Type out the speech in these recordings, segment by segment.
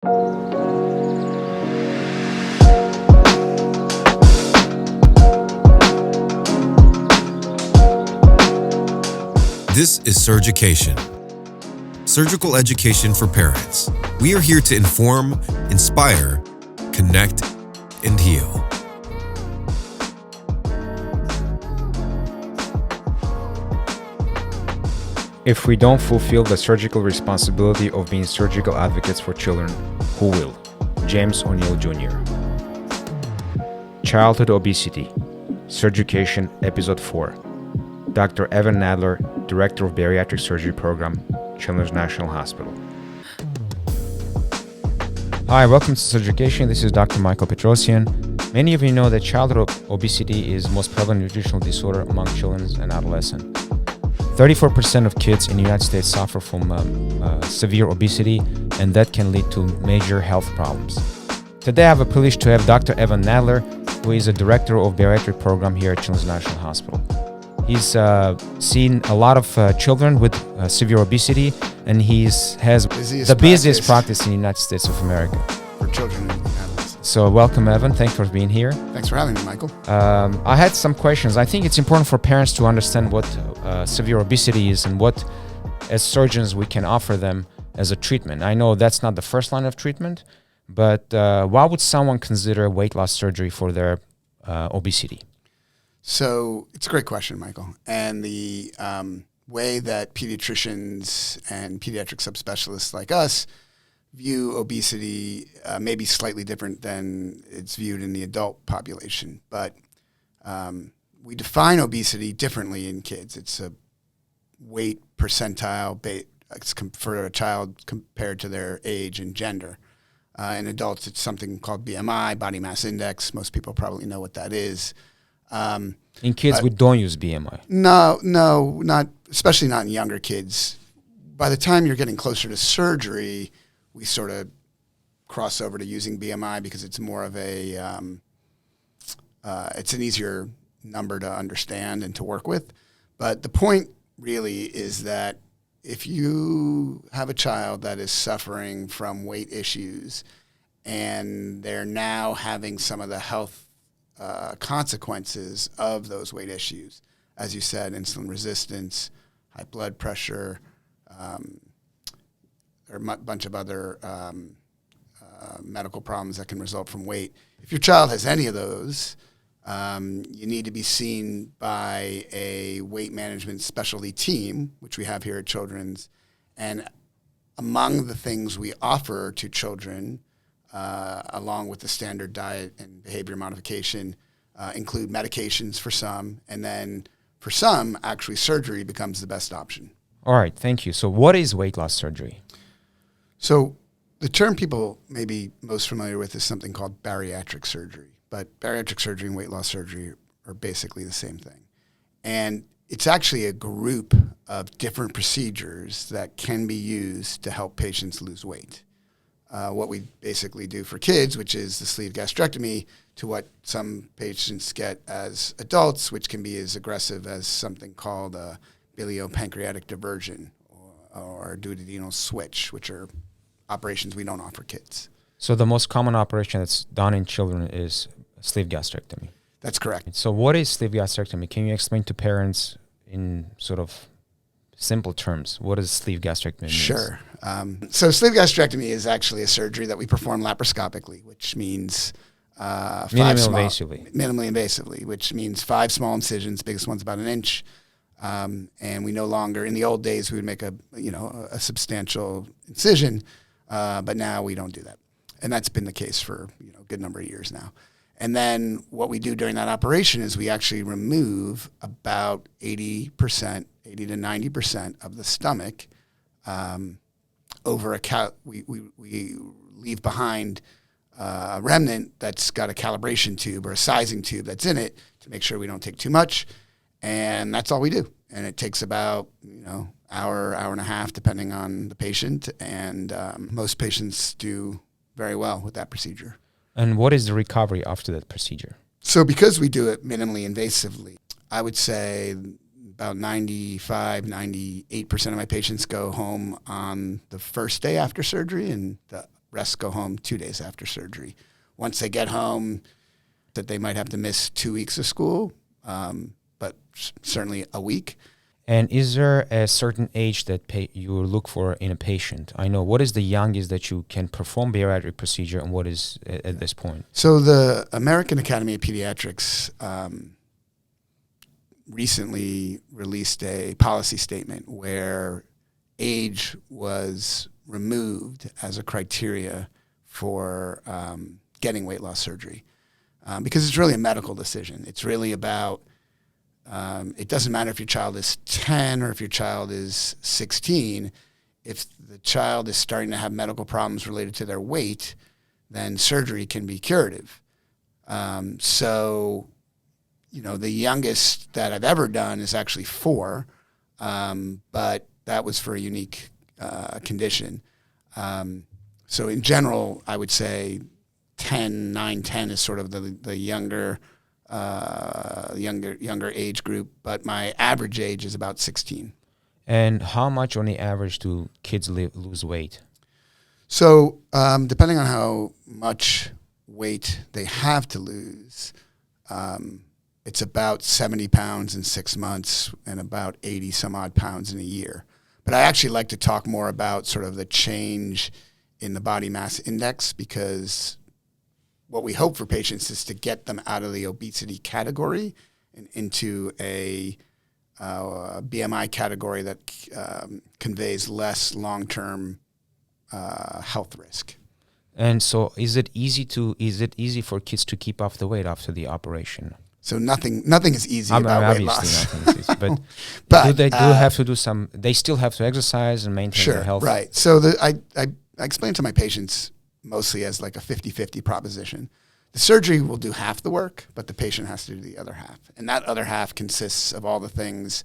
This is SURGUCATION, surgical education for parents. We are here to inform, inspire, connect, and heal. If we don't fulfill the surgical responsibility of being surgical advocates for children, who will? James O'Neill Jr. Childhood Obesity, SURGUCATION, Episode 4. Dr. Evan Nadler, Director of Bariatric Surgery Program, Children's National Hospital. Hi, welcome to SURGUCATION. This is Dr. Mikael Petrosyan. Many of you know that childhood obesity is the most prevalent nutritional disorder among children and adolescents. 34% of kids in the United States suffer from severe obesity, and that can lead to major health problems. Today I have a privilege to have Dr. Evan Nadler, who is a Director of Bariatric Program here at Children's National Hospital. He's seen a lot of children with severe obesity, and he has the busiest practice in the United States of America. For children and adolescents. So welcome, Evan. Thanks for being here. Thanks for having me, Michael. I had some questions. I think it's important for parents to understand what severe obesity is and what, as surgeons, we can offer them as a treatment. I know that's not the first line of treatment, but why would someone consider weight loss surgery for their obesity? So it's a great question, Michael. And the way that pediatricians and pediatric subspecialists like us view obesity may be slightly different than it's viewed in the adult population. But we define obesity differently in kids. It's a weight percentile for a child compared to their age and gender. In adults, it's something called BMI, body mass index. Most people probably know what that is. In kids, we don't use BMI. No, not especially not in younger kids. By the time you're getting closer to surgery, we sort of cross over to using BMI because it's more of a, it's an easier number to understand and to work with. But the point really is that if you have a child that is suffering from weight issues and they're now having some of the health consequences of those weight issues, as you said, insulin resistance, high blood pressure, or a bunch of other medical problems that can result from weight. If your child has any of those, you need to be seen by a weight management specialty team, which we have here at Children's. And among the things we offer to children, along with the standard diet and behavior modification, include medications for some, and then for some, actually surgery becomes the best option. All right, thank you. So what is weight loss surgery? So the term people may be most familiar with is something called bariatric surgery, but bariatric surgery and weight loss surgery are basically the same thing. And it's actually a group of different procedures that can be used to help patients lose weight. What we basically do for kids, which is the sleeve gastrectomy, to what some patients get as adults, which can be as aggressive as something called a biliopancreatic diversion or duodenal switch, which are operations we don't offer kids. So the most common operation that's done in children is sleeve gastrectomy. That's correct. So what is sleeve gastrectomy? Can you explain to parents in sort of simple terms, what does sleeve gastrectomy mean? Sure. So sleeve gastrectomy is actually a surgery that we perform laparoscopically, which means minimally invasively, which means 5 small incisions, biggest one's about 1 inch. And we no longer, in the old days, we would make a substantial incision, but now we don't do that. And that's been the case for a good number of years now. And then what we do during that operation is we actually remove about 80 to 90% of the stomach. We leave behind a remnant that's got a calibration tube or a sizing tube that's in it to make sure we don't take too much. And that's all we do. And it takes about, hour and a half, depending on the patient. And most patients do very well with that procedure. And what is the recovery after that procedure? So because we do it minimally invasively, I would say about 98% of my patients go home on the first day after surgery, and the rest, go home 2 days after surgery. Once they get home, that they might have to miss 2 weeks of school, but certainly a week. And is there a certain age that you look for in a patient? I know, what is the youngest that you can perform bariatric procedure, and what is at this point? So the American Academy of Pediatrics recently released a policy statement where age was removed as a criteria for getting weight loss surgery, because it's really a medical decision. It's really about, it doesn't matter if your child is 10 or if your child is 16. If the child is starting to have medical problems related to their weight, then surgery can be curative. So, the youngest that I've ever done is actually 4, but that was for a unique condition. So in general, I would say 9, 10 is sort of the younger age group, but my average age is about 16. And how much on the average do kids lose weight? So depending on how much weight they have to lose, it's about 70 pounds in 6 months and about 80 some odd pounds in a year. But I actually like to talk more about sort of the change in the body mass index, because what we hope for patients is to get them out of the obesity category and into a BMI category that conveys less long-term health risk. And so is it easy for kids to keep off the weight after the operation? So nothing is easy about weight loss. Nothing is easy, but do they have to do some? They still have to exercise and maintain their health. Right. So I explain to my patients mostly as like a 50-50 proposition. The surgery will do half the work, but the patient has to do the other half, and that other half consists of all the things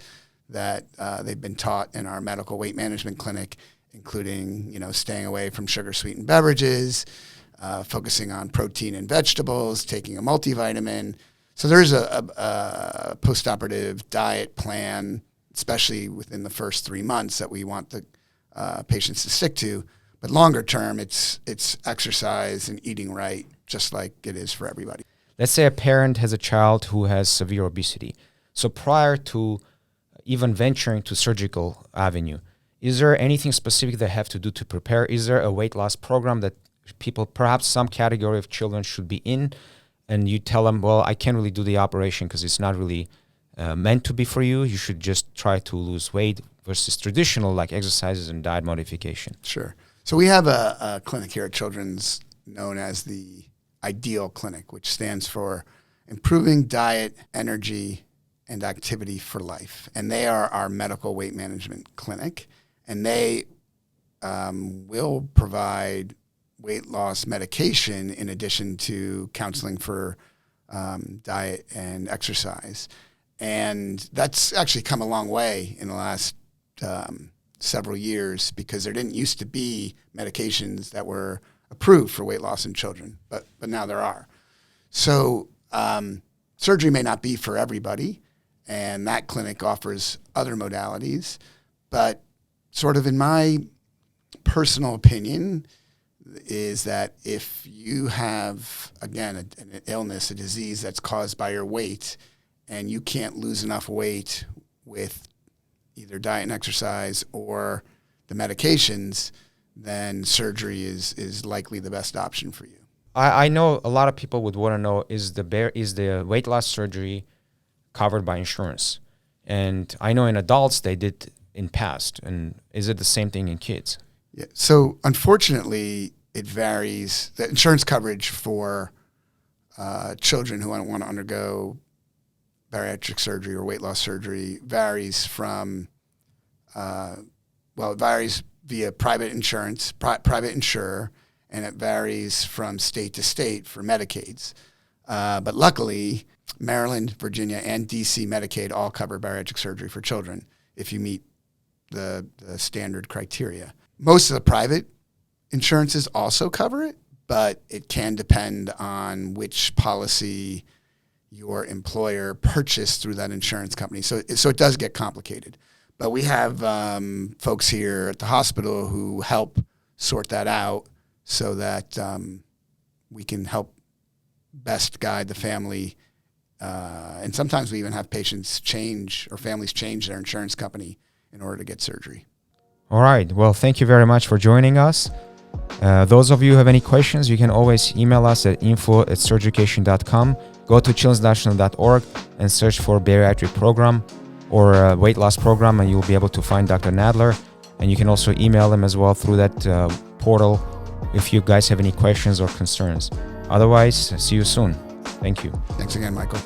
that they've been taught in our medical weight management clinic, including staying away from sugar-sweetened beverages, focusing on protein and vegetables, taking a multivitamin. So there's a postoperative diet plan, especially within the first 3 months, that we want the patients to stick to. But longer term, it's exercise and eating right, just like it is for everybody. Let's say a parent has a child who has severe obesity. So prior to even venturing to surgical avenue, is there anything specific they have to do to prepare? Is there a weight loss program that people, perhaps some category of children, should be in? And you tell them, well, I can't really do the operation because it's not really meant to be for you. You should just try to lose weight, versus traditional like exercises and diet modification. Sure. So we have a clinic here at Children's known as the IDEAL Clinic, which stands for Improving Diet, Energy, and Activity for Life. And they are our medical weight management clinic. And they will provide weight loss medication in addition to counseling for diet and exercise. And that's actually come a long way in the last several years, because there didn't used to be medications that were approved for weight loss in children, but now there are. So surgery may not be for everybody, and that clinic offers other modalities, but sort of in my personal opinion is that if you have, again, an illness, a disease that's caused by your weight, and you can't lose enough weight with either diet and exercise or the medications, then surgery is likely the best option for you. I know a lot of people would want to know, is the weight loss surgery covered by insurance? And I know in adults they did in past, and is it the same thing in kids? Yeah. So unfortunately, it varies. The insurance coverage for children who want to undergo bariatric surgery or weight loss surgery varies from, it varies via private insurance, private insurer, and it varies from state to state for Medicaids. But luckily, Maryland, Virginia, and DC Medicaid all cover bariatric surgery for children if you meet the standard criteria. Most of the private insurances also cover it, but it can depend on which policy your employer purchased through that insurance company. So it does get complicated. But we have folks here at the hospital who help sort that out so that we can help best guide the family. And sometimes we even have patients change or families change their insurance company in order to get surgery. All right. Well, thank you very much for joining us. Those of you who have any questions, you can always email us at info@surgucation.com. Go to childrensnational.org and search for Bariatric Program or Weight Loss Program, and you'll be able to find Dr. Nadler. And you can also email him as well through that portal if you guys have any questions or concerns. Otherwise, see you soon. Thank you. Thanks again, Michael.